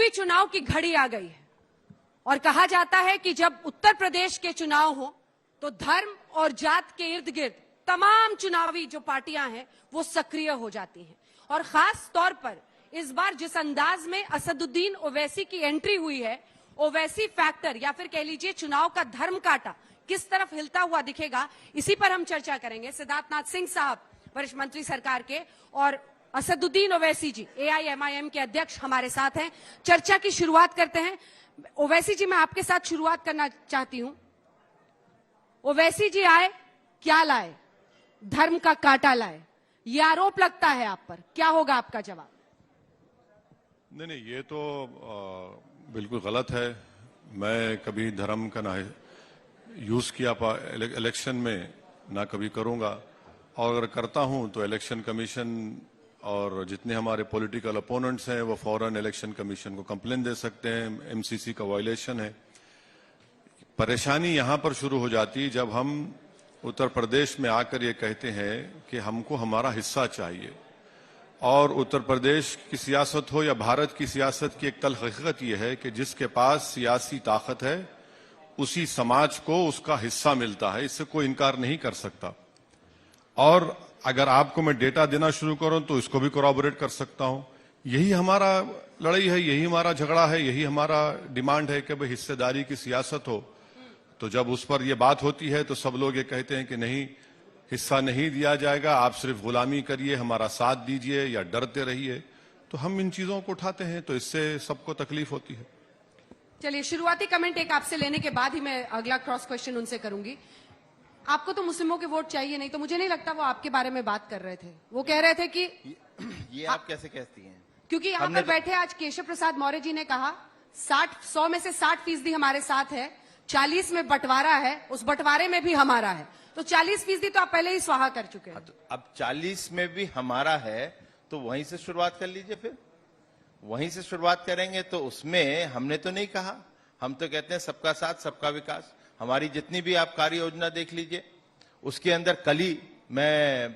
UP चुनाव की घड़ी आ गई है और कहा जाता है कि जब उत्तर प्रदेश के चुनाव हो तो धर्म और जात के इर्द गिर्द तमाम चुनावी जो पार्टियां हैं वो सक्रिय हो जाती हैं। और खास तौर पर इस बार जिस अंदाज में असदुद्दीन ओवैसी की एंट्री हुई है, ओवैसी फैक्टर या फिर कह लीजिए चुनाव का धर्म कांटा किस तरफ हिलता हुआ दिखेगा, इसी पर हम चर्चा करेंगे। सिद्धार्थनाथ सिंह साहब वरिष्ठ मंत्री सरकार के और असदुद्दीन ओवैसी जी AIMIM के अध्यक्ष हमारे साथ हैं। चर्चा की शुरुआत करते हैं। ओवैसी जी, मैं आपके साथ शुरुआत करना चाहती हूं। ओवैसी जी आए, क्या लाए? धर्म का कांटा लाए, ये आरोप लगता है आप पर, क्या होगा आपका जवाब? नहीं, ये तो बिल्कुल गलत है। मैं कभी धर्म का ना यूज किया इलेक्शन में, ना कभी करूंगा, और अगर करता हूं तो इलेक्शन कमीशन और जितने हमारे पॉलिटिकल अपोनेंट्स हैं वो फौरन इलेक्शन कमीशन को कंप्लेन दे सकते हैं। MCC का वायलेशन है। परेशानी यहां पर शुरू हो जाती है जब हम उत्तर प्रदेश में आकर ये कहते हैं कि हमको हमारा हिस्सा चाहिए। और उत्तर प्रदेश की सियासत हो या भारत की सियासत की एक तल्ख हकीकत यह है कि जिसके पास सियासी ताकत है उसी समाज को उसका हिस्सा मिलता है, इससे कोई इनकार नहीं कर सकता। और अगर आपको मैं डेटा देना शुरू करूं तो इसको भी कोरॉबोरेट कर सकता हूं। यही हमारा लड़ाई है, यही हमारा झगड़ा है, यही हमारा डिमांड है कि भाई हिस्सेदारी की सियासत हो। तो जब उस पर यह बात होती है तो सब लोग ये कहते हैं कि नहीं, हिस्सा नहीं दिया जाएगा, आप सिर्फ गुलामी करिए, हमारा साथ दीजिए या डरते रहिए। तो हम इन चीजों को उठाते हैं तो इससे सबको तकलीफ होती है। चलिए, शुरुआती कमेंट एक आपसे लेने के बाद ही मैं अगला क्रॉस क्वेश्चन उनसे करूंगी। आपको तो मुस्लिमों के वोट चाहिए नहीं, तो मुझे नहीं लगता वो आपके बारे में बात कर रहे थे। वो कह रहे थे कि ये आप कैसे कहती हैं? क्योंकि यहाँ पर बैठे आज केशव प्रसाद मौर्य जी ने कहा 100 में से 60% हमारे साथ है, 40 में बंटवारा है, उस बंटवारे में भी हमारा है। तो 40% तो आप पहले ही स्वाहा कर चुके हैं। तो अब 40 में भी हमारा है तो वहीं से शुरुआत कर लीजिए। फिर वहीं से शुरुआत करेंगे तो उसमें हमने तो नहीं कहा, हम तो कहते हैं सबका साथ सबका विकास। हमारी जितनी भी आप कार्य योजना देख लीजिए, उसके अंदर कल ही मैं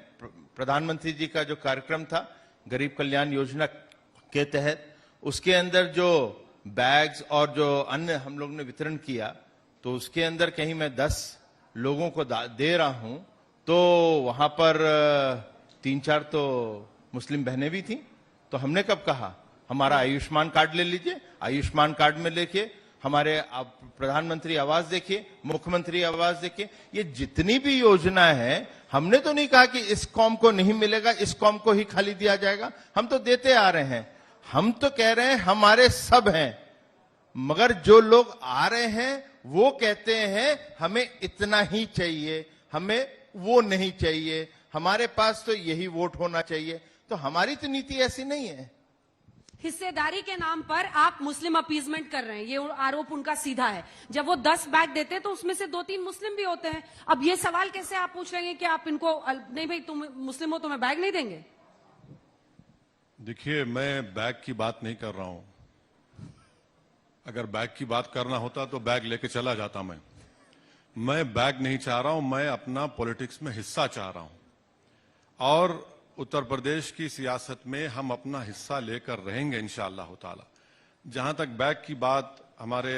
प्रधानमंत्री जी का जो कार्यक्रम था गरीब कल्याण योजना के तहत, उसके अंदर जो बैग्स और जो अन्य हम लोग ने वितरण किया, तो उसके अंदर कहीं मैं 10 लोगों को दे रहा हूं, तो वहां पर 3-4 तो मुस्लिम बहनें भी थी। तो हमने कब कहा हमारा आयुष्मान कार्ड ले लीजिए, आयुष्मान कार्ड में लेके हमारे प्रधानमंत्री आवास देखिए, मुख्यमंत्री आवास देखिए, ये जितनी भी योजना है, हमने तो नहीं कहा कि इस कौम को नहीं मिलेगा, इस कौम को ही खाली दिया जाएगा। हम तो देते आ रहे हैं। हम तो कह रहे हैं हमारे सब हैं, मगर जो लोग आ रहे हैं वो कहते हैं हमें इतना ही चाहिए, हमें वो नहीं चाहिए, हमारे पास तो यही वोट होना चाहिए। तो हमारी तो नीति ऐसी नहीं है। हिस्सेदारी के नाम पर आप मुस्लिम अपीजमेंट कर रहे हैं, ये आरोप उनका सीधा है। जब वो 10 बैग देते हैं तो उसमें से 2-3 मुस्लिम भी होते हैं। अब ये सवाल कैसे आप पूछ रहे हैं कि आप इनको नहीं भाई तुम मुस्लिम हो तुम्हें बैग नहीं देंगे? देखिए, मैं बैग की बात नहीं कर रहा हूं। अगर बैग की बात करना होता तो बैग लेके चला जाता। मैं बैग नहीं चाह रहा हूं, मैं अपना पॉलिटिक्स में हिस्सा चाह रहा हूं। और उत्तर प्रदेश की सियासत में हम अपना हिस्सा लेकर रहेंगे इंशाअल्लाह ताला। जहां तक बैग की बात हमारे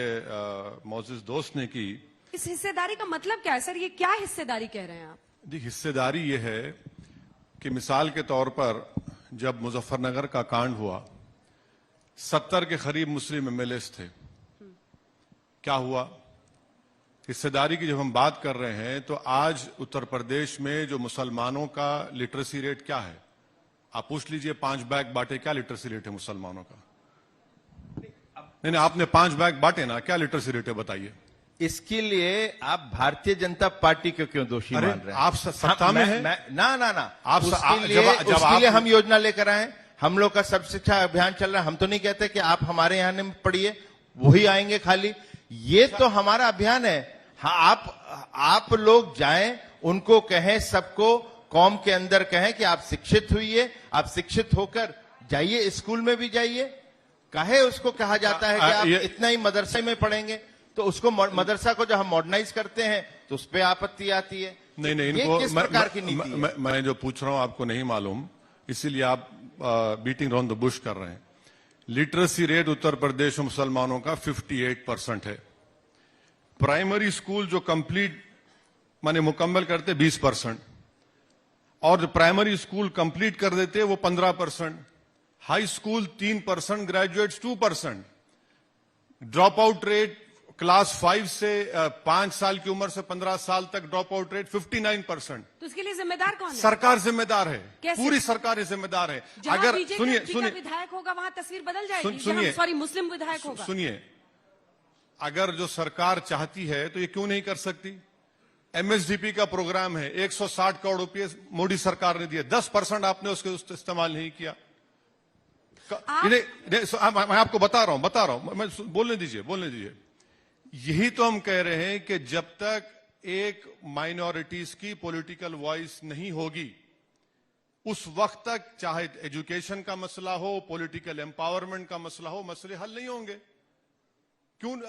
मौजूद दोस्त ने की, इस हिस्सेदारी का मतलब क्या है सर? ये क्या हिस्सेदारी कह रहे हैं आप? देखिए, हिस्सेदारी ये है कि मिसाल के तौर पर जब मुजफ्फरनगर का कांड हुआ, 70 के करीब मुस्लिम MLAs थे। क्या हुआ? हिस्सेदारी की जब हम बात कर रहे हैं तो आज उत्तर प्रदेश में जो मुसलमानों का लिटरेसी रेट क्या है, आप पूछ लीजिए। 5 बैग बांटे, क्या लिटरेसी रेट है मुसलमानों का? नहीं, आपने 5 बैग बांटे ना, क्या लिटरेसी रेट है बताइए। इसके लिए आप भारतीय जनता पार्टी को क्यों दोषी मान रहे हैं? आप सत्ता में हैं ना आप उसके लिए हम योजना लेकर आए। हम लोग का सब शिक्षा अभियान चल रहा है। हम तो नहीं कहते कि आप हमारे यहां पढ़िए, वही आएंगे खाली। ये तो हमारा अभियान है। हाँ, आप लोग जाएं, उनको कहें, सबको कौम के अंदर कहें कि आप शिक्षित हुइए, आप शिक्षित होकर जाइए, स्कूल में भी जाइए। कहे उसको कहा जाता है कि आप इतना ही मदरसे में पढ़ेंगे, तो उसको मदरसा को जब हम मॉडर्नाइज करते हैं तो उस पर आपत्ति आती है। नहीं, इनको किस प्रकार की नीति है? मैं जो पूछ रहा हूं आपको नहीं मालूम, इसीलिए आप बीटिंग अराउंड द बुश कर रहे हैं। लिटरेसी रेट उत्तर प्रदेश में मुसलमानों का 58% है। प्राइमरी स्कूल जो कंप्लीट माने मुकम्मल करते 20%, और जो प्राइमरी स्कूल कंप्लीट कर देते वो 15%, high school 3%, graduates 2%, drop out rate class 5 से 5 साल की उम्र से 15 साल तक ड्रॉप आउट रेट 59%। तो इसके लिए जिम्मेदार कौन है? सरकार जिम्मेदार है, कैसे? पूरी सरकार जिम्मेदार है। जहां अगर बीजेपी सुनिए विधायक होगा वहां तस्वीर बदल जाएगी। सुनिए, सॉरी, मुस्लिम विधायक होगा। सुनिए, अगर जो सरकार चाहती है तो ये क्यों नहीं कर सकती? एमएसडीपी का प्रोग्राम है, 160 करोड़ रुपए मोदी सरकार ने दिए, 10% आपने उसके इस्तेमाल नहीं किया। मैं आपको बता रहा हूं, मैं बोलने दीजिए। यही तो हम कह रहे हैं कि जब तक एक माइनॉरिटीज की पॉलिटिकल वॉइस नहीं होगी, उस वक्त तक चाहे एजुकेशन का मसला हो, पॉलिटिकल एम्पावरमेंट का मसला हो, मसले हल नहीं होंगे। क्यों?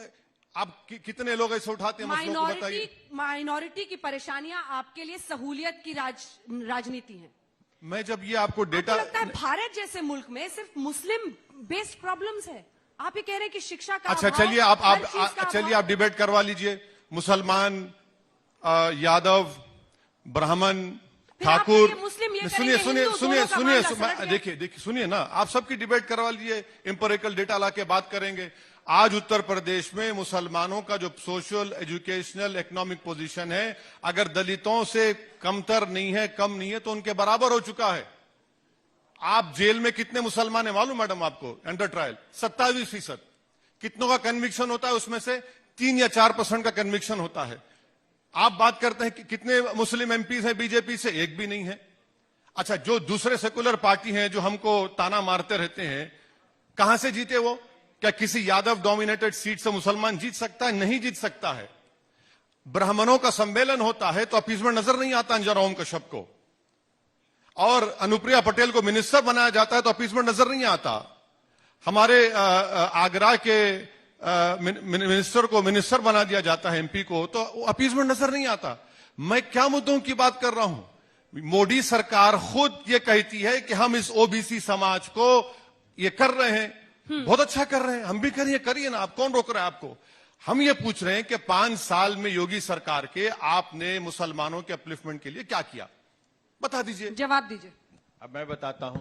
आप कितने लोग ऐसे उठाते हैं मसलों को, बताइए। माइनॉरिटी की परेशानियां आपके लिए सहूलियत की राजनीति है। मैं जब ये आपको डेटा लगता है भारत जैसे मुल्क में सिर्फ मुस्लिम बेस्ड प्रॉब्लम्स है। आप ये कह रहे हैं कि शिक्षा का अच्छा, अभाव, चलिए आप डिबेट करवा लीजिए। मुसलमान, यादव, ब्राह्मण, ठाकुर, सुनिए, देखिए सुनिए ना, आप सबकी डिबेट करवा लीजिए, इंपेरिकल डेटा लाके बात करेंगे। आज उत्तर प्रदेश में मुसलमानों का जो सोशल, एजुकेशनल, इकोनॉमिक पोजीशन है, अगर दलितों से कमतर नहीं है, कम नहीं है, तो उनके बराबर हो चुका है। आप जेल में कितने मुसलमान है मालूम मैडम आपको? Under trial 27%। कितनों का कन्विक्शन होता है? उसमें से 3 या 4% का कन्विक्शन होता है। आप बात करते हैं कि कितने मुस्लिम एमपी हैं बीजेपी से? एक भी नहीं है। अच्छा, जो दूसरे सेकुलर पार्टी हैं जो हमको ताना मारते रहते हैं, कहां से जीते वो? क्या किसी यादव डोमिनेटेड सीट से मुसलमान जीत सकता है? नहीं जीत सकता है। ब्राह्मणों का सम्मेलन होता है तो अपीजमेंट नजर नहीं आता अंजन कश्यप को, और अनुप्रिया पटेल को मिनिस्टर बनाया जाता है तो अपीजमेंट नजर नहीं आता। हमारे आगरा के मिनिस्टर को मिनिस्टर बना दिया जाता है, एमपी को, तो अपीजमेंट नजर नहीं आता। मैं क्या मुद्दों की बात कर रहा हूं? मोदी सरकार खुद ये कहती है कि हम इस ओबीसी समाज को ये कर रहे हैं, बहुत अच्छा कर रहे हैं, हम भी करिए ना, आप कौन रोक रहा है आपको? हम ये पूछ रहे हैं कि 5 साल में योगी सरकार के आपने मुसलमानों के अपलिफ्टमेंट के लिए क्या किया, बता दीजिए, जवाब दीजिए। अब मैं बताता हूं।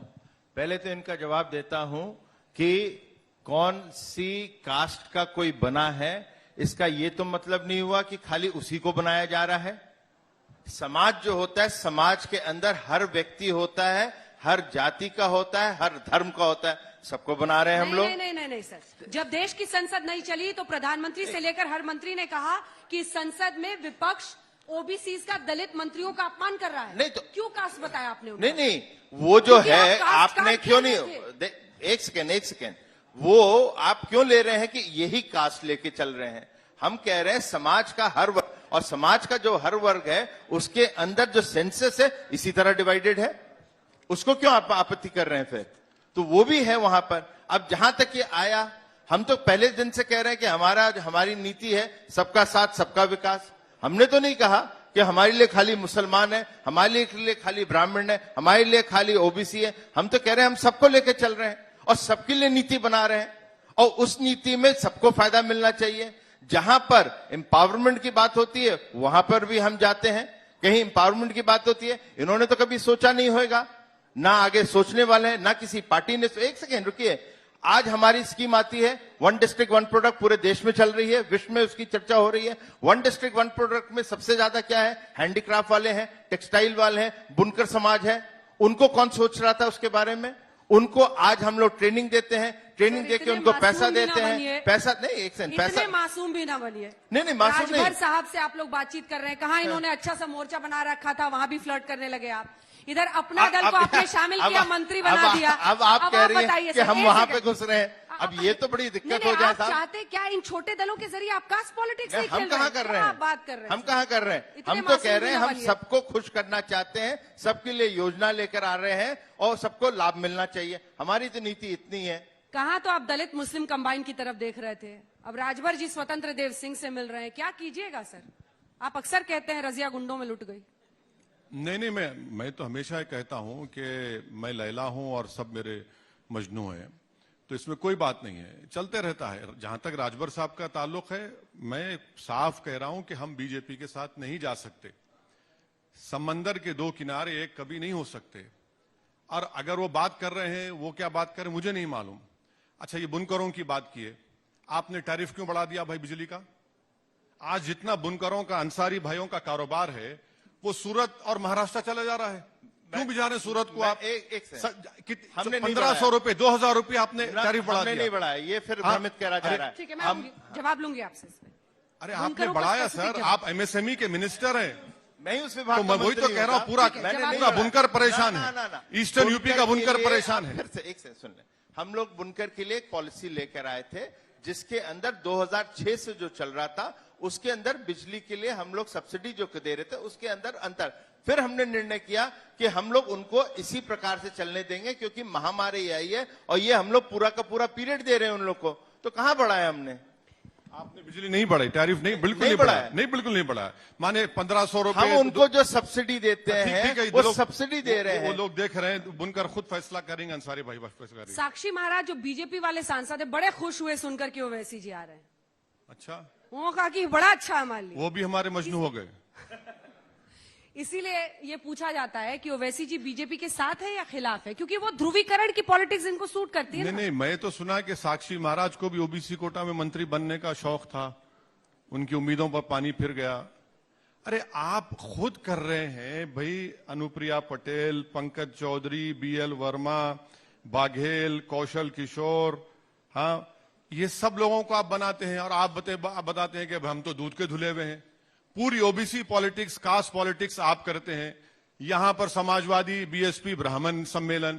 पहले तो इनका जवाब देता हूं कि कौन सी कास्ट का कोई बना है, इसका ये तो मतलब नहीं हुआ कि खाली उसी को बनाया जा रहा है। समाज जो होता है, समाज के अंदर हर व्यक्ति होता है, हर जाति का होता है, हर धर्म का होता है, सबको बना रहे हैं हम लोग। नहीं सर, जब देश की संसद नहीं चली तो प्रधानमंत्री से लेकर हर मंत्री ने कहा कि संसद में विपक्ष ओबीसी का, दलित मंत्रियों का अपमान कर रहा है। नहीं तो क्यों कास्ट बताया आपने उनको? नहीं, वो जो है आपने क्यों नहीं, एक सेकेंड, वो आप क्यों ले रहे हैं कि यही कास्ट लेके चल रहे हैं? हम कह रहे हैं समाज का हर वर्ग, और समाज का जो हर वर्ग है उसके अंदर जो सेंसस है इसी तरह डिवाइडेड है, उसको क्यों आप आपत्ति कर रहे हैं? फिर तो वो भी है वहां पर। अब जहां तक ये आया, हम तो पहले दिन से कह रहे हैं कि हमारी नीति है सबका साथ सबका विकास। हमने तो नहीं कहा कि हमारे लिए खाली मुसलमान है, हमारे लिए खाली ब्राह्मण है, हमारे लिए खाली ओबीसी है। हम तो कह रहे हैं हम सबको लेकर चल रहे हैं और सबके लिए नीति बना रहे हैं, और उस नीति में सबको फायदा मिलना चाहिए। जहां पर एम्पावरमेंट की बात होती है वहां पर भी हम जाते हैं। कहीं एम्पावरमेंट की बात होती है, इन्होंने तो कभी सोचा नहीं होगा, ना आगे सोचने वाले हैं, ना किसी पार्टी ने। एक सेकेंड रुकिए, आज हमारी स्कीम आती है 1 डिस्ट्रिक्ट 1 प्रोडक्ट, पूरे देश में चल रही है, विश्व में उसकी चर्चा हो रही है। 1 डिस्ट्रिक्ट 1 प्रोडक्ट में सबसे ज्यादा क्या है? हैंडीक्राफ्ट वाले हैं, टेक्सटाइल वाले हैं, बुनकर समाज है। उनको कौन सोच रहा था उसके बारे में? उनको आज हम लोग ट्रेनिंग देते हैं, ट्रेनिंग देके उनको पैसा देते हैं। पैसा नहीं, एक सेकंड, पैसा मासूम भी ना बनिए। नहीं मासूम नहीं। राजभर साहब से आप लोग बातचीत कर रहे हैं, कहा इन्होंने अच्छा सा मोर्चा बना रखा था, वहां भी फ्लर्ट करने लगे आप। इधर अपना दल को आपने शामिल किया, मंत्री बना दिया। अब आप कह रही हैं कि हम वहां पे घुस रहे हैं। अब ये तो बड़ी दिक्कत हो जाए साहब। चाहते क्या इन छोटे दलों के जरिए आप कास्ट पॉलिटिक्स नहीं खेल रहे हैं? हम कहाँ कर रहे हैं? बात कर रहे हैं, हम कहाँ कर रहे हैं? हम तो कह रहे हैं हम सबको खुश करना चाहते हैं, सबके लिए योजना लेकर आ रहे हैं और सबको लाभ मिलना चाहिए। हमारी तो नीति इतनी है। कहाँ तो आप दलित मुस्लिम कंबाइन की तरफ देख रहे थे, अब राजभर जी स्वतंत्र देव सिंह से मिल रहे हैं। क्या कीजिएगा सर? आप अक्सर कहते हैं रजिया गुंडों में लुट गई। नहीं, मैं तो हमेशा कहता हूं कि मैं लैला हूं और सब मेरे मजनू हैं। तो इसमें कोई बात नहीं है, चलते रहता है। जहां तक राजभर साहब का ताल्लुक है, मैं साफ कह रहा हूं कि हम बीजेपी के साथ नहीं जा सकते। समंदर के दो किनारे एक कभी नहीं हो सकते। और अगर वो बात कर रहे हैं, वो क्या बात कर रहे हैं मुझे नहीं मालूम। अच्छा, ये बुनकरों की बात की है, आपने टैरिफ क्यों बढ़ा दिया भाई बिजली का? आज जितना बुनकरों का, अंसारी भाइयों का कारोबार है, वो सूरत और महाराष्ट्र चला जा रहा है। क्यों भिजा रहे सूरत को आप? हमने 1500 रुपए, 2000 रुपए आपने टैरिफ बढ़ा दिया। नहीं बढ़ाया, ये फिर भ्रमित करा जा रहा है। ठीक है, मैं जवाब लूंगी आपसे इसमें। अरे आपने बढ़ाया सर, आप एमएसएमई के मिनिस्टर हैं। मैं ही उस विभाग तो मैं वही तो कह रहा हूँ, पूरा बुनकर परेशान है। ईस्टर्न यूपी का बुनकर परेशान है। फिर से एक से सुन ले, हम लोग बुनकर के लिए एक पॉलिसी लेकर आए थे, जिसके अंदर 2006 से जो चल रहा था, उसके अंदर बिजली के लिए हम लोग सब्सिडी जो दे रहे थे, उसके अंदर अंतर। फिर हमने निर्णय किया कि हम लोग उनको इसी प्रकार से चलने देंगे, क्योंकि महामारी आई है और ये हम लोग पूरा का पूरा पीरियड दे रहे हैं उन लोग को। तो कहां बढ़ाया हमने? आपने बिजली नहीं बढ़ाई, टैरिफ नहीं, बिल्कुल नहीं बढ़ाया, नहीं बिल्कुल नहीं बढ़ाया। माने 1500 रुपए हम उनको जो सब्सिडी देते हैं वो सब्सिडी दे रहे हैं। वो लोग देख रहे हैं, बुनकर खुद फैसला करेंगे, अंसारी भाई फैसला करेंगे। साक्षी महाराज जो बीजेपी वाले सांसद है, बड़े खुश हुए सुनकर कि ओवैसी जी आ रहे हैं। अच्छा, वो कहा कि बड़ा अच्छा है हमारे लिए। वो भी हमारे मजनू हो गए। इसीलिए ये पूछा जाता है कि ओवैसी जी बीजेपी के साथ है या खिलाफ है, क्योंकि वो ध्रुवीकरण की पॉलिटिक्स इनको सूट करती है। नहीं, मैं तो सुना कि साक्षी महाराज को भी ओबीसी कोटा में मंत्री बनने का शौक था, उनकी उम्मीदों पर पानी फिर गया। अरे आप खुद कर रहे हैं भाई, अनुप्रिया पटेल, पंकज चौधरी, बीएल वर्मा, बाघेल, कौशल किशोर, हाँ, ये सब लोगों को आप बनाते हैं और आप बताते हैं कि हम तो दूध के धुले हुए हैं। पूरी ओबीसी पॉलिटिक्स, कास्ट पॉलिटिक्स आप करते हैं। यहां पर समाजवादी, बीएसपी, ब्राह्मण सम्मेलन,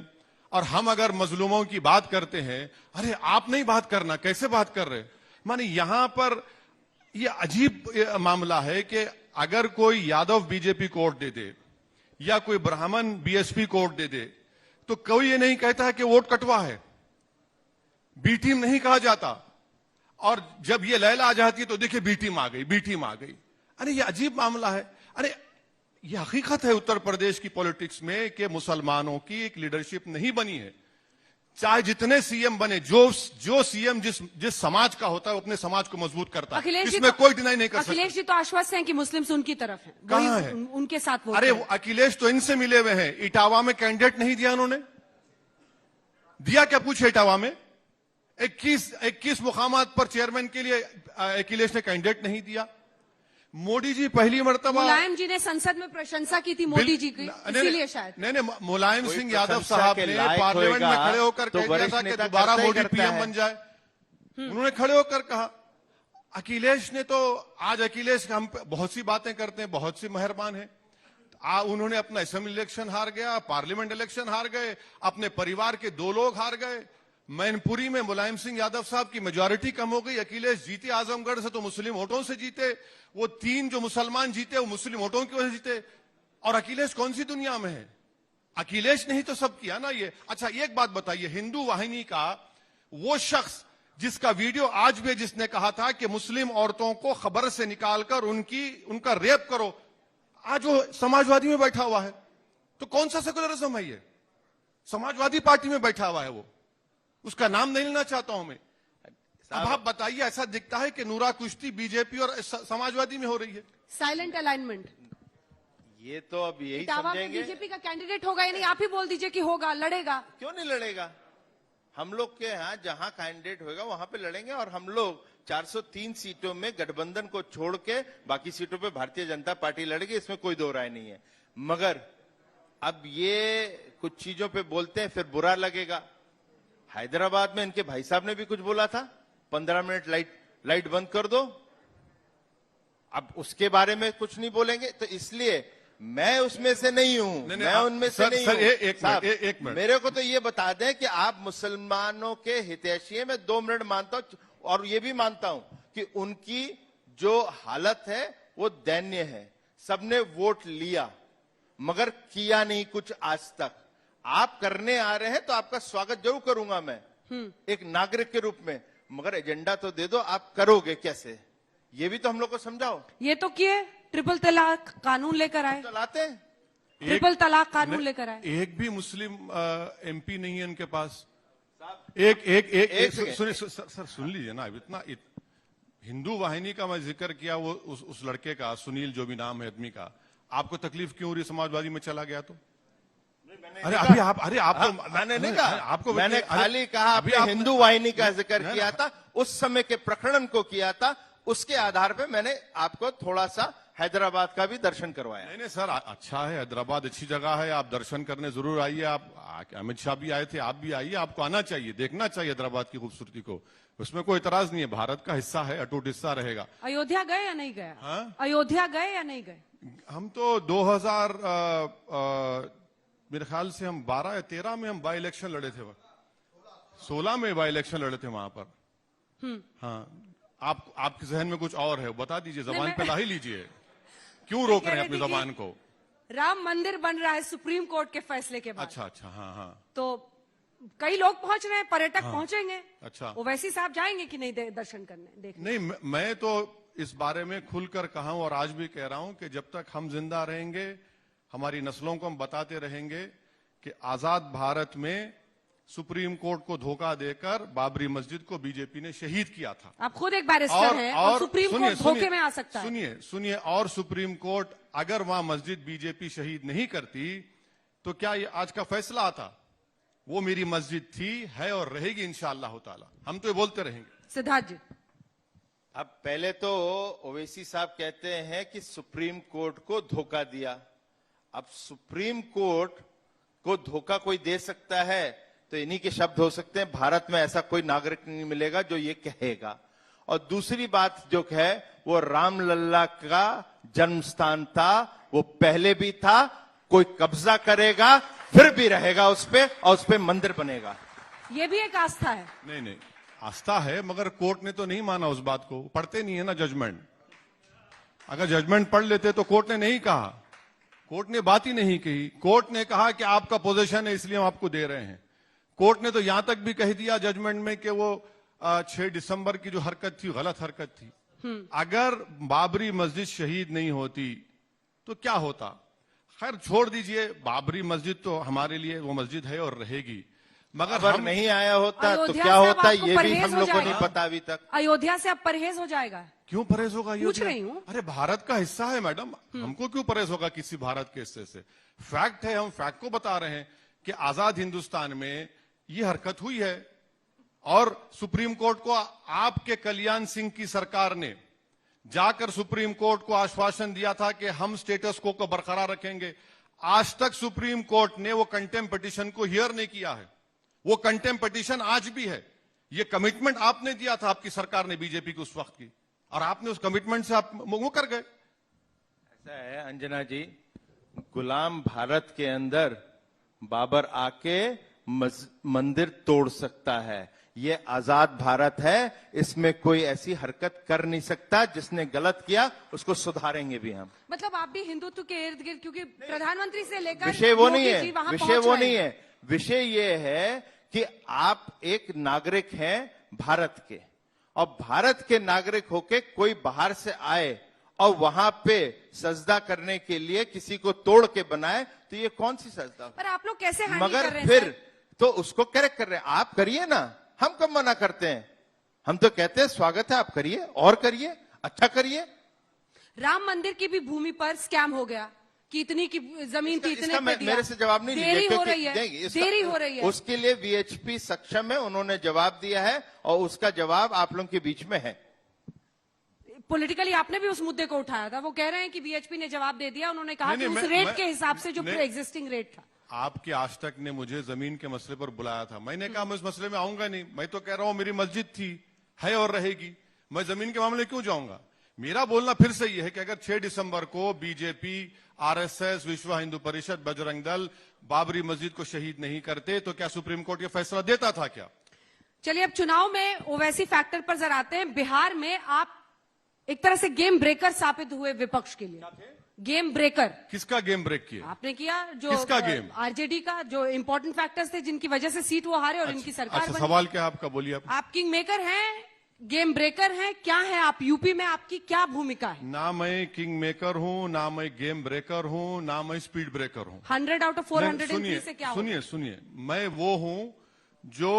और हम अगर मजलूमों की बात करते हैं, अरे आप नहीं बात करना, कैसे बात कर रहे? माने यहां पर ये अजीब मामला है कि अगर कोई यादव बीजेपी को वोट दे दे या कोई ब्राह्मण बीएसपी को वोट दे दे, तो कोई ये नहीं कहता है कि वोट कटवा है, बी टीम नहीं कहा जाता। और जब ये लैला आ जाती है तो देखिए बी टीम आ गई, बी टीम आ गई। अरे ये अजीब मामला है। अरे ये हकीकत है उत्तर प्रदेश की पॉलिटिक्स में कि मुसलमानों की एक लीडरशिप नहीं बनी है। चाहे जितने सीएम बने, जो सीएम जिस समाज का होता है वो अपने समाज को मजबूत करता है, इसमें कोई डिनाई नहीं कर सकता। अखिलेश जी तो आश्वस्त हैं कि मुस्लिम्स उनकी तरफ हैं। कहां है? उनके साथ वो। अरे अखिलेश तो इनसे मिले हुए हैं। इटावा में कैंडिडेट नहीं दिया उन्होंने, दिया क्या पूछे? इटावा में 21 मुकामात पर चेयरमैन के लिए अखिलेश ने कैंडिडेट नहीं दिया। मोदी जी पहली मर्तबा, मुलायम जी ने संसद में प्रशंसा की थी मोदी जी की, इसीलिए शायद। नहीं, मुलायम सिंह यादव साहब ने पार्लियामेंट में खड़े होकर कह दिया था कि दोबारा मोदी पीएम बन जाए। उन्होंने खड़े होकर कहा। अखिलेश ने तो, आज अखिलेश हम बहुत सी बातें करते हैं, बहुत सी मेहरबान है। उन्होंने अपना असेंबली इलेक्शन हार गया, पार्लियामेंट इलेक्शन हार गए, अपने परिवार के 2 लोग हार गए। मैनपुरी में मुलायम सिंह यादव साहब की मेजॉरिटी कम हो गई। अखिलेश जीते आजमगढ़ से तो मुस्लिम वोटों से जीते, वो 3 जो मुसलमान जीते वो मुस्लिम वोटों की वजह से जीते। और अखिलेश कौन सी दुनिया में है? अखिलेश ने ही तो सब किया ना ये। अच्छा, एक बात बताइए, हिंदू वाहिनी का वो शख्स जिसका वीडियो आज भी, जिसने कहा था कि मुस्लिम औरतों को खबर से निकालकर उनका रेप करो, आज वो समाजवादी में बैठा हुआ है। तो कौन सा सेकुलरिज्म है ये? समाजवादी पार्टी में बैठा हुआ है वो, उसका नाम नहीं लेना चाहता हूं मैं। अब आप बताइए, ऐसा दिखता है कि नूरा कुश्ती बीजेपी और समाजवादी में हो रही है। Silent alignment. ये तो अब यही समझेंगे। बीजेपी का कैंडिडेट होगा या नहीं, आप ही बोल दीजिए कि होगा, लड़ेगा। क्यों नहीं लड़ेगा? हम लोग के यहाँ जहां कैंडिडेट होगा वहां पे लड़ेंगे। और हम लोग 403 सीटों में गठबंधन को छोड़ के बाकी सीटों पे भारतीय जनता पार्टी लड़ेगी, इसमें कोई दो राय नहीं है। मगर अब ये कुछ चीजों पे बोलते हैं, फिर बुरा लगेगा। हैदराबाद में इनके भाई साहब ने भी कुछ बोला था, 15 मिनट लाइट बंद कर दो। अब उसके बारे में कुछ नहीं बोलेंगे, तो इसलिए मैं उसमें से नहीं हूं। मैं उनमें से नहीं हूं। एक मिनट, मेरे को तो ये बता दें कि आप मुसलमानों के हितैषी हैं। मैं 2 मिनट मानता हूं, और ये भी मानता हूं कि उनकी जो हालत है वो दयनीय है। सबने वोट लिया मगर किया नहीं कुछ आज तक। आप करने आ रहे हैं तो आपका स्वागत जरूर करूंगा मैं एक नागरिक के रूप में, मगर एजेंडा तो दे दो। आप करोगे कैसे, ये भी तो हम लोग को समझाओ। ये तो किए, ट्रिपल तलाक कानून लेकर आए, चलाते हैं ट्रिपल तलाक कानून लेकर आए। एक भी मुस्लिम एमपी नहीं है उनके पास। एक एक एक, एक एक सेकंड। सुनिए सर सुन लीजिए ना। हिंदू वाहिनी का मैं जिक्र किया, वो उस लड़के का, सुनील जो भी नाम है आदमी का, आपको तकलीफ क्यों हो रही समाजवादी में चला गया तो? अरे अभी आप तो मैंने नहीं कहा, आपको मैंने खाली कहा आपने हिंदू वाहिनी का जिक्र किया था, उस समय के प्रकरण को किया था, उसके आधार पे मैंने आपको थोड़ा सा हैदराबाद का भी दर्शन करवाया। नहीं सर, अच्छा है, हैदराबाद अच्छी जगह है, आप दर्शन करने जरूर आइए। अमित शाह भी आए थे, आप भी आइए, आपको आना चाहिए, देखना चाहिए हैदराबाद की खूबसूरती को, उसमें कोई इतराज नहीं है। भारत का हिस्सा है, अटूट हिस्सा रहेगा। अयोध्या गए या नहीं गए? हाँ? अयोध्या गए या नहीं गए? हम तो 2000 मेरे ख्याल से हम 12 या 13 में हम बाई इलेक्शन लड़े थे, 16 में बाई इलेक्शन लड़े थे वहां पर। हाँ, आपके जहन में कुछ और है, बता दीजिए, जबान पे ला ही लीजिए। क्यों रोक रहे हैं अपनी जबान को? राम मंदिर बन रहा है सुप्रीम कोर्ट के फैसले के बाद। अच्छा, हाँ। तो कई लोग पहुंच रहे हैं, पर्यटक पहुंचेंगे। अच्छा, ओवैसी साहब जाएंगे कि नहीं दर्शन करने, देखने? नहीं, मैं तो इस बारे में खुलकर कहा हूं और आज भी कह रहा हूं कि जब तक हम जिंदा रहेंगे, हमारी नस्लों को हम बताते रहेंगे कि आजाद भारत में सुप्रीम कोर्ट को धोखा देकर बाबरी मस्जिद को बीजेपी ने शहीद किया था। आप खुद एक बैरिस्टर हैं और सुप्रीम कोर्ट धोखे में आ सकता है। सुनिए, और सुप्रीम कोर्ट अगर वहां मस्जिद बीजेपी शहीद नहीं करती तो क्या ये आज का फैसला आता? वो मेरी मस्जिद थी, है और रहेगी इंशाअल्लाह ताला। हम तो ये बोलते रहेंगे। सिद्धार्थ जी, अब पहले तो ओवैसी साहब कहते हैं कि सुप्रीम कोर्ट को धोखा दिया। अब सुप्रीम कोर्ट को धोखा कोई दे सकता है तो इन्हीं के शब्द हो सकते हैं, भारत में ऐसा कोई नागरिक नहीं मिलेगा जो ये कहेगा। और दूसरी बात जो है, वो रामलल्ला का जन्म स्थान था, वो पहले भी था, कोई कब्जा करेगा फिर भी रहेगा उस पे, और उस पे मंदिर बनेगा। ये भी एक आस्था है। नहीं, आस्था है, मगर कोर्ट ने तो नहीं माना उस बात को। पढ़ते नहीं है ना जजमेंट। अगर जजमेंट पढ़ लेते तो कोर्ट ने नहीं कहा, कोर्ट ने बात ही नहीं कही। कोर्ट ने कहा कि आपका पोजीशन है इसलिए हम आपको दे रहे हैं। कोर्ट ने तो यहां तक भी कह दिया जजमेंट में कि वो 6 दिसंबर की जो हरकत थी गलत हरकत थी। अगर बाबरी मस्जिद शहीद नहीं होती तो क्या होता? खैर छोड़ दीजिए, बाबरी मस्जिद तो हमारे लिए वो मस्जिद है और रहेगी, मगर अगर हम नहीं आया होता तो अयोध्या क्या से अब होता, आपको ये भी परहेज हम हो लोग को नहीं जाएगा। पता अभी तक। अयोध्या से अब परहेज हो जाएगा? क्यों परहेज होगा? पूछ रही हूं। अरे भारत का हिस्सा है मैडम, हमको क्यों परहेज होगा किसी भारत के हिस्से से? फैक्ट है, हम फैक्ट को बता रहे हैं कि आजाद हिंदुस्तान में ये हरकत हुई है। और सुप्रीम कोर्ट को आपके कल्याण सिंह की सरकार ने जाकर सुप्रीम कोर्ट को आश्वासन दिया था कि हम स्टेटस को बरकरार रखेंगे। आज तक सुप्रीम कोर्ट ने वो कंटेम्प्ट पिटीशन को हियर नहीं किया है। वो कंटेम्प्ट पिटीशन आज भी है। ये कमिटमेंट आपने दिया था, आपकी सरकार ने, बीजेपी की उस वक्त की, और आपने उस कमिटमेंट से आप मुकर गए। ऐसा है अंजना जी, गुलाम भारत के अंदर बाबर आके मंदिर तोड़ सकता है। ये आजाद भारत है, इसमें कोई ऐसी हरकत कर नहीं सकता। जिसने गलत किया उसको सुधारेंगे भी हम। मतलब आप भी हिंदुत्व के इर्द गिर्द, क्योंकि प्रधानमंत्री से लेकर विषय वो नहीं योगी जी है, वहां विषय पहुंच वो रहे नहीं हैं। है। विषय ये है कि आप एक नागरिक हैं भारत के, और भारत के नागरिक होके कोई बाहर से आए और वहां पे सजदा करने के लिए किसी को तोड़ के बनाए, तो ये कौन सी सजदा? पर आप लोग कैसे हैंडल कर मगर रहे हैं? फिर तो उसको करेक्ट कर रहे हैं। आप करिए ना, हम कब मना करते हैं? हम तो कहते हैं स्वागत है, आप करिए और करिए, अच्छा करिए। राम मंदिर की भी भूमि पर स्कैम हो गया कि इतनी की जमीन थी, इतने पे दिया। मेरे से जवाब नहीं देरी लीजिए, हो रही है, देरी हो रही है। उसके लिए वीएचपी सक्षम है, उन्होंने जवाब दिया है और उसका जवाब आप लोगों के बीच में है। पॉलिटिकली आपने भी उस मुद्दे को उठाया था। वो कह रहे हैं कि वीएचपी ने जवाब दे दिया। उन्होंने कहा कि नहीं, उस रेट के हिसाब से जो नहीं, एग्जिस्टिंग रेट था। आपके आज तक ने मुझे जमीन के मसले पर बुलाया था, मैंने कहा मैं इस मसले में आऊंगा नहीं। मैं तो कह रहा हूं मेरी मस्जिद थी, है और रहेगी, मैं जमीन के मामले क्यों जाऊंगा? मेरा बोलना फिर से यह है कि अगर 6 दिसंबर को बीजेपी, आरएसएस, विश्व हिंदू परिषद, बजरंग दल बाबरी मस्जिद को शहीद नहीं करते तो क्या सुप्रीम कोर्ट ये फैसला देता था क्या? चलिए अब चुनाव में ओवैसी फैक्टर पर जरा आते हैं। बिहार में आप एक तरह से गेम ब्रेकर साबित हुए विपक्ष के लिए। गेम ब्रेकर किसका गेम ब्रेक किया आपने किया? जो किसका गेम? आरजेडी का, जो इंपॉर्टेंट फैक्टर्स थे जिनकी वजह से सीट वो हारे और इनकी सरकार अच्छा, बनी। सवाल क्या है आपका, बोलिए आप किंग मेकर हैं, गेम ब्रेकर हैं, क्या है आप? यूपी में आपकी क्या भूमिका है? ना मैं किंग मेकर हूं, ना मैं गेम ब्रेकर हूं, ना मैं स्पीड ब्रेकर हूं। 100 आउट ऑफ 403 से क्या होगा? सुनिए, मैं वो हूं जो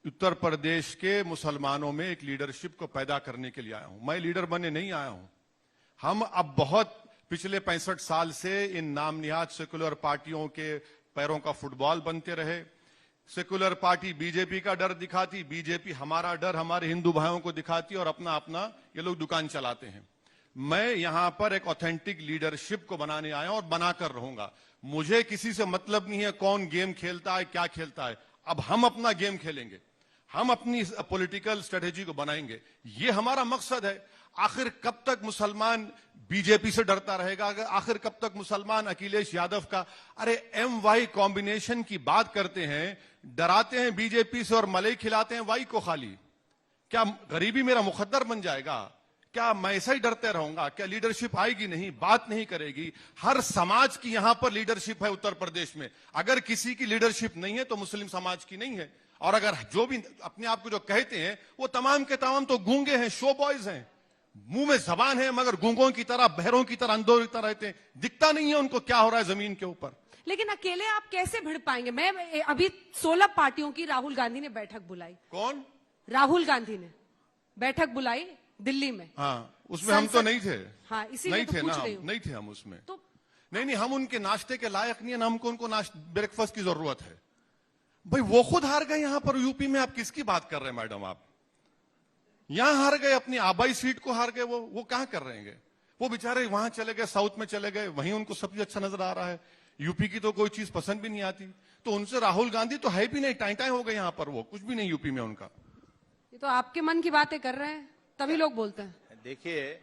उत्तर प्रदेश के मुसलमानों में एक लीडरशिप को पैदा करने के लिए आया हूं। मैं लीडर बनने नहीं आया हूं। हम अब बहुत पिछले 65 साल से इन नाम निहाद सेकुलर पार्टियों के पैरों का फुटबॉल बनते रहे। सेकुलर पार्टी बीजेपी का डर दिखाती, बीजेपी हमारा डर हमारे हिंदू भाइयों को दिखाती और अपना अपना ये लोग दुकान चलाते हैं। मैं यहां पर एक ऑथेंटिक लीडरशिप को बनाने आया हूं और बनाकर रहूंगा। मुझे किसी से मतलब नहीं है कौन गेम खेलता है, क्या खेलता है। अब हम अपना गेम खेलेंगे, हम अपनी पॉलिटिकल स्ट्रेटेजी को बनाएंगे। ये हमारा मकसद है। आखिर कब तक मुसलमान बीजेपी से डरता रहेगा? आखिर कब तक मुसलमान अखिलेश यादव का MY कॉम्बिनेशन की बात करते हैं, डराते हैं बीजेपी से और मलाई खिलाते हैं वाई को खाली। क्या गरीबी मेरा मुकद्दर बन जाएगा? क्या मैं ऐसा ही डरते रहूंगा? क्या लीडरशिप आएगी नहीं, बात नहीं करेगी? हर समाज की यहां पर लीडरशिप है उत्तर प्रदेश में। अगर किसी की लीडरशिप नहीं है तो मुस्लिम समाज की नहीं है। और अगर जो भी अपने आप को जो कहते हैं वो तमाम के तमाम तो गूंगे हैं, शो बॉयज हैं, मुंह में जबान है मगर गूंगों की तरह, बहरों की तरह, अंधों की तरह रहते हैं। दिखता नहीं है उनको क्या हो रहा है जमीन के ऊपर। लेकिन अकेले आप कैसे भिड़ पाएंगे? मैं अभी 16 पार्टियों की राहुल गांधी ने बैठक बुलाई। कौन? राहुल गांधी ने बैठक बुलाई दिल्ली में। हाँ, उसमें हम तो नहीं थे। हाँ, इसीलिए नहीं तो थे पूछ ना, रही हूं। नहीं थे हम उसमें। तो नहीं, हम उनके नाश्ते के लायक नहीं है ना, हमको उनको ब्रेकफास्ट की जरूरत है। भाई वो खुद हार गए यहां पर यूपी में। आप किसकी बात कर रहे हैं मैडम? आप यहां हार गए, अपनी आबाई सीट को हार गए। वो कहां कर रहे हैं? वो बेचारे वहां चले गए, साउथ में चले गए, वहीं उनको सब चीज अच्छा नजर आ रहा है। यूपी की तो कोई चीज पसंद भी नहीं आती। तो उनसे राहुल गांधी तो है भी नहीं, टाइम हो गए यहां पर। वो कुछ भी नहीं यूपी में उनका। ये तो आपके मन की बातें कर रहे हैं, तभी लोग बोलते हैं। देखिए,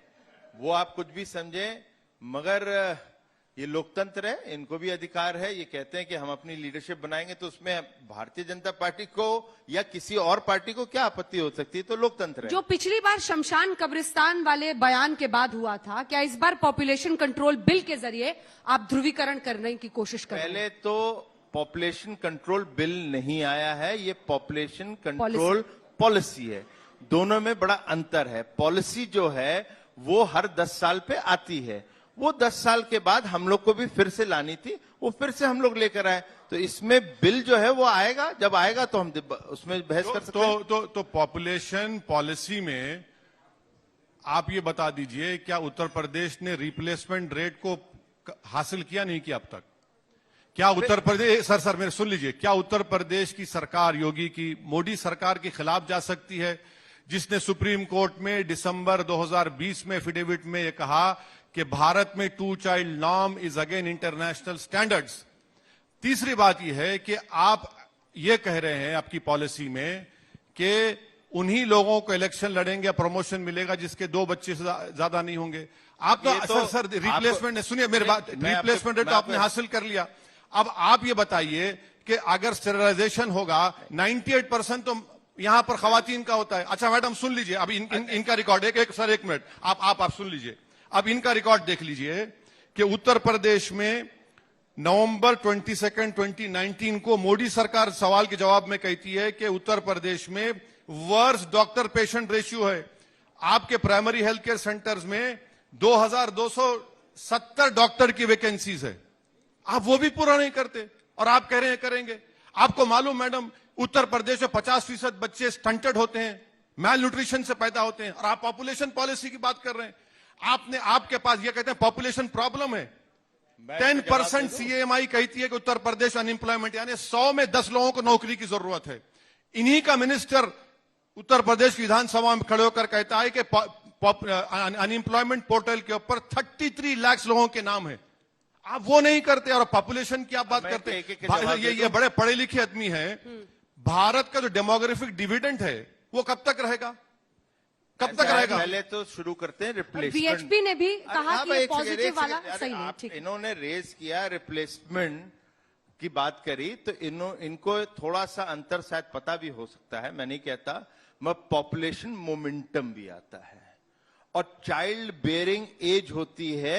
वो आप कुछ भी समझे, मगर ये लोकतंत्र है, इनको भी अधिकार है। ये कहते हैं कि हम अपनी लीडरशिप बनाएंगे, तो उसमें भारतीय जनता पार्टी को या किसी और पार्टी को क्या आपत्ति हो सकती है? तो लोकतंत्र है। जो पिछली बार शमशान कब्रिस्तान वाले बयान के बाद हुआ था, क्या इस बार पॉपुलेशन कंट्रोल बिल के जरिए आप ध्रुवीकरण करने की कोशिश कर रहे हैं? पहले तो पॉपुलेशन कंट्रोल बिल नहीं आया है, ये पॉपुलेशन कंट्रोल पॉलिसी है। दोनों में बड़ा अंतर है। पॉलिसी जो है वो हर 10 साल पे आती है। वो 10 साल के बाद हम लोग को भी फिर से लानी थी, वो फिर से हम लोग लेकर आए। तो इसमें बिल जो है वो आएगा, जब आएगा तो हम उसमें बहस कर सकते हैं। तो पॉपुलेशन पॉलिसी में आप ये बता दीजिए, क्या उत्तर प्रदेश ने रिप्लेसमेंट रेट को हासिल किया नहीं किया अब तक? क्या उत्तर प्रदेश, सर मेरे सुन लीजिए, क्या उत्तर प्रदेश की सरकार, योगी की, मोदी सरकार के खिलाफ जा सकती है, जिसने सुप्रीम कोर्ट में दिसंबर 2020 में एफिडेविट में यह कहा कि भारत में 2 child norm is again international standards? तीसरी बात यह है कि आप ये कह रहे हैं आपकी पॉलिसी में कि उन्हीं लोगों को इलेक्शन लड़ेंगे या प्रमोशन मिलेगा जिसके 2 बच्चे से ज्यादा नहीं होंगे। आप तो सर रिप्लेसमेंट, सुनिए मेरी बात, रिप्लेसमेंट रेट आपने हासिल कर लिया। अब आप ये बताइए कि अगर स्टेरिलाइजेशन होगा, 98% तो यहां पर खवातीन का होता है। अच्छा मैडम सुन लीजिए, अब इनका रिकॉर्ड एक मिनट आप सुन लीजिए। अब इनका रिकॉर्ड देख लीजिए कि उत्तर प्रदेश में नवंबर 22, 2019 को मोदी सरकार सवाल के जवाब में कहती है कि उत्तर प्रदेश में वर्स्ट डॉक्टर पेशेंट रेशियो है। आपके प्राइमरी हेल्थ केयर सेंटर्स में 2270 डॉक्टर की वैकेंसीज है। आप वो भी पूरा नहीं करते और आप कह रहे हैं करेंगे। आपको मालूम मैडम, उत्तर प्रदेश में 50% बच्चे स्टंटेड होते हैं, मैल न्यूट्रिशन से पैदा होते हैं, और आप पॉपुलेशन पॉलिसी की बात कर रहे हैं। आपके पास ये कहते हैं पॉपुलेशन प्रॉब्लम है। 10% CMI कहती है कि उत्तर प्रदेश अनएम्प्लॉयमेंट, यानी 100 में 10 लोगों को नौकरी की जरूरत है। इन्हीं का मिनिस्टर उत्तर प्रदेश की विधानसभा में खड़े होकर कहता है कि अनएम्प्लॉयमेंट पोर्टल के ऊपर 33 लाख लोगों के नाम है। आप वो नहीं करते और पॉपुलेशन की आप बात करते हैं। ये बड़े पढ़े लिखे आदमी हैं। भारत का जो डेमोग्राफिक डिविडेंड है वो कब तक रहेगा? कब तक रहेगा? पहले तो शुरू करते हैं रिप्लेसमेंट। बीएचपी ने भी कहा कि पॉजिटिव वाला सही नहीं, ठीक है। इन्होंने रेज किया, रिप्लेसमेंट की बात करी, तो इनको थोड़ा सा अंतर शायद पता भी हो सकता है, मैं नहीं कहता। मगर पॉपुलेशन मोमेंटम भी आता है और चाइल्ड बेयरिंग एज होती है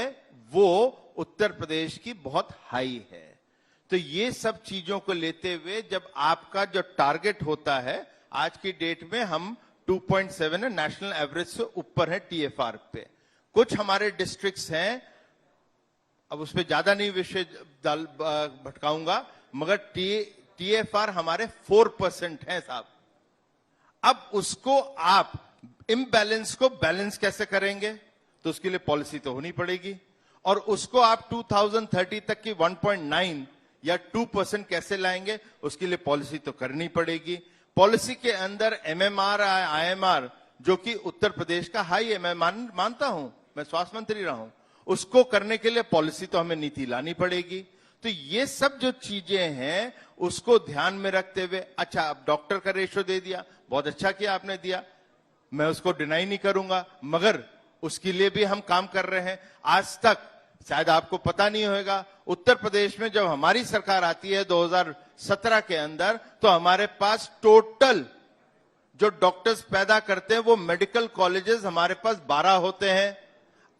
वो उत्तर प्रदेश की बहुत हाई है। तो ये सब चीजों को लेते हुए जब आपका जो टारगेट होता है, आज की डेट में हम 2.7 है, नेशनल एवरेज से ऊपर है TFR पे। कुछ हमारे डिस्ट्रिक्ट्स हैं, अब उस पर ज्यादा नहीं विषय भटकाऊंगा, मगर TFR हमारे 4% है साहब। अब उसको आप इम्बैलेंस को बैलेंस कैसे करेंगे, तो उसके लिए पॉलिसी तो होनी पड़ेगी, और उसको आप 2030 तक की 1.9 या 2% कैसे लाएंगे, उसके लिए पॉलिसी तो करनी पड़ेगी। पॉलिसी के अंदर एमएमआर, आईएमआर, जो कि उत्तर प्रदेश का हाई है, मैं मानता हूं, मैं स्वास्थ्य मंत्री रहा हूं, उसको करने के लिए पॉलिसी तो हमें नीति लानी पड़ेगी। तो ये सब जो चीजें हैं उसको ध्यान में रखते हुए, अच्छा अब डॉक्टर का रेशो दे दिया, बहुत अच्छा किया आपने दिया, मैं उसको डिनाई नहीं करूंगा, मगर उसके लिए भी हम काम कर रहे हैं। आज तक शायद आपको पता नहीं होगा, उत्तर प्रदेश में जब हमारी सरकार आती है 2017 के अंदर, तो हमारे पास टोटल जो डॉक्टर्स पैदा करते हैं वो मेडिकल कॉलेजेस हमारे पास 12 होते हैं।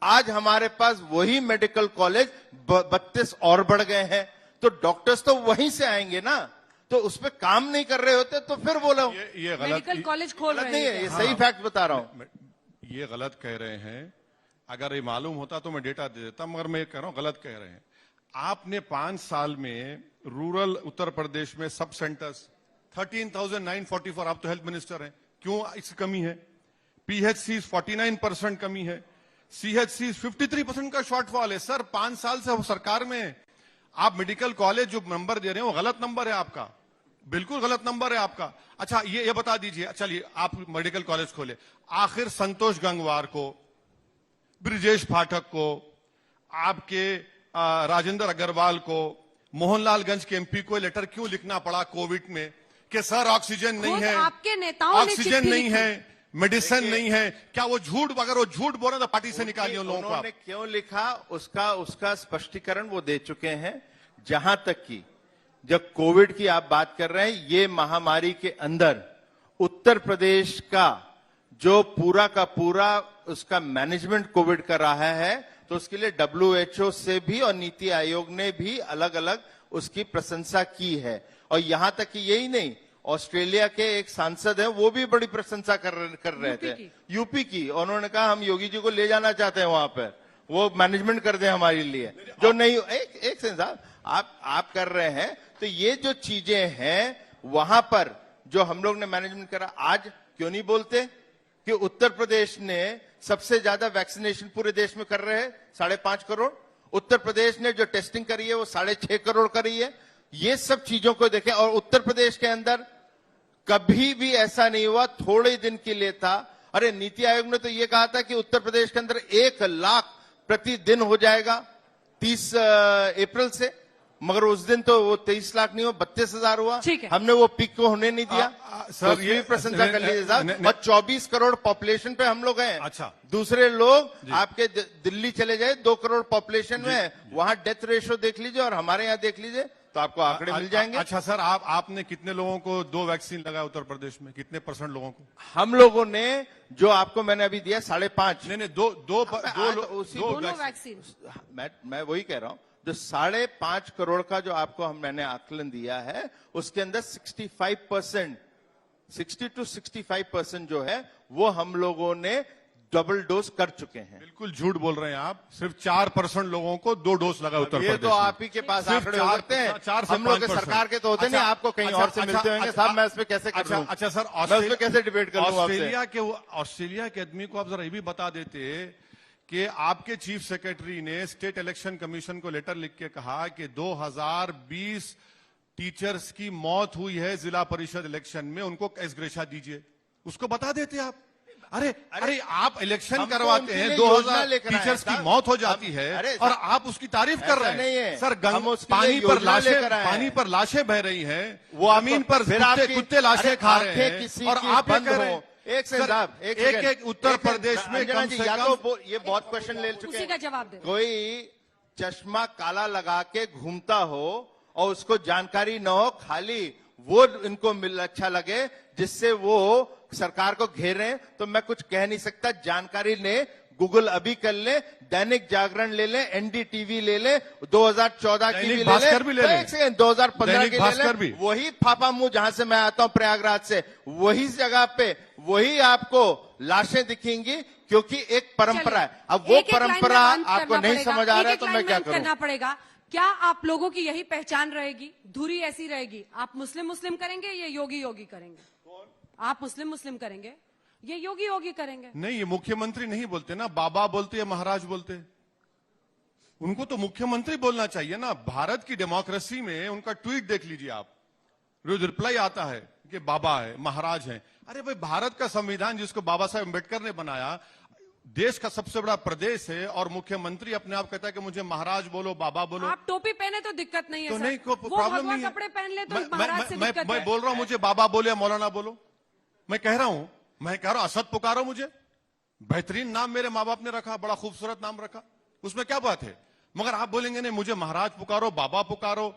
आज हमारे पास वही मेडिकल कॉलेज 32 और बढ़ गए हैं। तो डॉक्टर्स तो वहीं से आएंगे ना, तो उस पर काम नहीं कर रहे होते तो फिर बोलो ये गलत, मेडिकल कॉलेज खोल रहे नहीं है। हैं। ये सही फैक्ट बता रहा हूं। ये गलत कह रहे हैं। अगर ये मालूम होता तो मैं डेटा दे देता, मगर मैं कह रहा हूं गलत कह रहे हैं। आपने 5 साल में रूरल उत्तर प्रदेश में सब सेंटर्स 13,944, आप तो हेल्थ मिनिस्टर हैं, क्यों इसकी कमी है? पीएचसी 49% कमी है, सीएचसी 53% का शॉर्टफॉल है। सर 5 साल से सरकार में आप मेडिकल कॉलेज जो नंबर दे रहे हैं वो गलत नंबर है आपका, बिल्कुल गलत नंबर है आपका। अच्छा ये बता दीजिए, चलिए आप मेडिकल कॉलेज खोले, आखिर संतोष गंगवार को, ब्रिजेश पाठक को, आपके राजेंद्र अग्रवाल को, मोहनलालगंज के एमपी को लेटर क्यों लिखना पड़ा कोविड में कि सर ऑक्सीजन नहीं है, आपके नेताओं ने ऑक्सीजन नहीं है, मेडिसिन नहीं है? क्या वो झूठ, अगर वो झूठ बोल रहे तो पार्टी से निकालिए उन लोगों को। उन्होंने क्यों लिखा उसका स्पष्टीकरण वो दे चुके हैं। जहां तक की जब कोविड की आप बात कर रहे हैं, ये महामारी के अंदर उत्तर प्रदेश का जो पूरा का पूरा उसका मैनेजमेंट कोविड कर रहा है, तो उसके लिए WHO से भी और नीति आयोग ने भी अलग अलग उसकी प्रशंसा की है। और यहां तक कि यही नहीं, ऑस्ट्रेलिया के एक सांसद हैं, वो भी बड़ी प्रशंसा कर रहे थे, यूपी की। उन्होंने कहा हम योगी जी को ले जाना चाहते हैं वहां पर, वो मैनेजमेंट कर दें हमारे लिए, जो नहीं। एक सेकंड साहब, आप कर रहे हैं, तो ये जो चीजें हैं वहां पर जो हम लोग ने मैनेजमेंट करा, आज क्यों नहीं बोलते कि उत्तर प्रदेश ने सबसे ज्यादा वैक्सीनेशन पूरे देश में कर रहे हैं, 5.5 करोड़। उत्तर प्रदेश ने जो टेस्टिंग करी है वो 6.5 करोड़ करी है। ये सब चीजों को देखें, और उत्तर प्रदेश के अंदर कभी भी ऐसा नहीं हुआ, थोड़े दिन के लिए था। अरे नीति आयोग ने तो ये कहा था कि उत्तर प्रदेश के अंदर 1 लाख प्रतिदिन हो जाएगा 30 अप्रैल से, मगर उस दिन तो वो 23 लाख नहीं हुआ, 32,000 हुआ। हमने वो पीक को होने नहीं दिया। सर ये प्रशंसा कर लीजिए साहब। और 24 करोड़ पॉपुलेशन पे हम लोग हैं। अच्छा, दूसरे लोग आपके दिल्ली चले जाए, 2 करोड़ पॉपुलेशन में, वहां डेथ रेशो देख लीजिए और हमारे यहाँ देख लीजिए, तो आपको आंकड़े मिल जाएंगे। अच्छा सर, आपने कितने लोगों को 2 वैक्सीन लगाया उत्तर प्रदेश में, कितने % लोगों को? हम लोगों ने जो आपको मैंने अभी दिया 5.5। नहीं, 2 वैक्सीन। मैं वही कह रहा हूं, जो 5.5 करोड़ का जो आपको मैंने आकलन दिया है, उसके अंदर 65%, 60 to 65% जो है वो हम लोगों ने डबल डोज कर चुके हैं। बिल्कुल झूठ बोल रहे हैं आप। सिर्फ 4% लोगों को 2 डोज लगा उत्तर प्रदेश। ये तो आप ही के पास आंकड़े हो सकते हैं, हम लोग के सरकार के तो होते नहीं, आपको कहीं और से मिलते होंगे साहब। मैं इस पे कैसे कर लूं? अच्छा सर, मैं उस पे कैसे डिबेट कर लूं? ऑस्ट्रेलिया के आदमी को आप जरा ये भी बता देते कि आपके चीफ सेक्रेटरी ने स्टेट इलेक्शन कमीशन को लेटर लिख के कहा कि 2020 टीचर्स की मौत हुई है जिला परिषद इलेक्शन में, उनको एसग्रेशा दीजिए। उसको बता देते आप। अरे आप इलेक्शन करवाते हैं, 2000 टीचर्स की मौत हो जाती है और आप उसकी तारीफ कर रहे हैं। सर पानी पर लाशें बह रही हैं, वो जमीन पर कुत्ते लाशें खा रहे हैं, और आप ये कह रहे हैं। एक उत्तर प्रदेश में कम से कम ये बहुत क्वेश्चन ले चुके हैं। उसी का जवाब दे। कोई चश्मा काला लगा के घूमता हो और उसको जानकारी न हो, खाली वो इनको अच्छा लगे जिससे वो सरकार को घेरे, तो मैं कुछ कह नहीं सकता। जानकारी ले, गूगल अभी कर ले, दैनिक जागरण ले ले, एनडीटीवी ले ले, 2014 की भी ले ले, 2015 की ले ले, वही फाफा मुंह जहां से मैं आता हूं प्रयागराज से, वही जगह पे वही आपको लाशें दिखेंगी, क्योंकि एक परंपरा है। अब वो परंपरा आपको नहीं समझ आ रहा है तो मैं क्या करूं? करना पड़ेगा। क्या आप लोगों की यही पहचान रहेगी? धुरी ऐसी रहेगी? आप मुस्लिम करेंगे या योगी करेंगे? आप मुस्लिम मुस्लिम करेंगे, ये योगी योगी करेंगे। नहीं, ये मुख्यमंत्री नहीं बोलते ना, बाबा बोलते या महाराज बोलते। उनको तो मुख्यमंत्री बोलना चाहिए ना। भारत की डेमोक्रेसी में उनका ट्वीट देख लीजिए आप, रोज रिप्लाई आता है कि बाबा है, महाराज है। अरे भाई, भारत का संविधान जिसको बाबा साहेब अम्बेडकर ने बनाया, देश का सबसे बड़ा प्रदेश है, और मुख्यमंत्री अपने आप कहता है कि मुझे महाराज बोलो, बाबा बोलो। आप टोपी पहने तो दिक्कत नहीं है तो सर। नहीं, कोई वो प्रॉब्लम भगवा नहीं है। कपड़े पहन ले तो महाराज से दिक्कत मैं है। बोल रहा हूं मुझे बाबा बोले या मौलाना बोलो। मैं कह रहा हूं असद पुकारो मुझे। बेहतरीन नाम मेरे माँ बाप ने रखा, बड़ा खूबसूरत नाम रखा, उसमें क्या बात है। मगर आप बोलेंगे नहीं, मुझे महाराज पुकारो, बाबा पुकारो।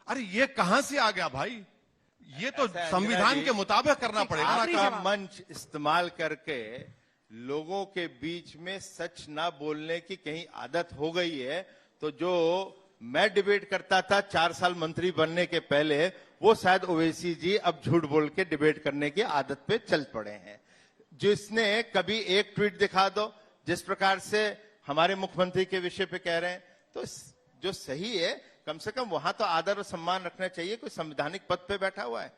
अरे ये कहां से आ गया भाई? ये तो ऐसा है, संविधान इंदिरा के जी, मुताबिक करना पड़ेगा ना आखिरी काम। जवाब। मंच इस्तेमाल करके लोगों के बीच में सच ना बोलने की कहीं आदत हो गई है। तो जो मैं डिबेट करता था 4 साल मंत्री बनने के पहले, वो शायद ओवैसी जी अब झूठ बोल के डिबेट करने की आदत पे चल पड़े हैं। जिसने कभी एक ट्वीट दिखा दो, जिस प्रकार से हमारे मुख्यमंत्री के विषय पे कह रहे हैं, तो जो सही है, कम से कम वहां तो आदर और सम्मान रखना चाहिए। कोई संवैधानिक पद पे बैठा हुआ है।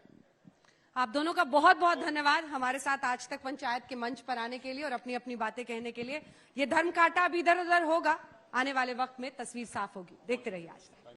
आप दोनों का बहुत बहुत धन्यवाद हमारे साथ आज तक पंचायत के मंच पर आने के लिए और अपनी अपनी बातें कहने के लिए। ये धर्म कांटा अब इधर उधर होगा, आने वाले वक्त में तस्वीर साफ होगी। देखते रहिए आज तक।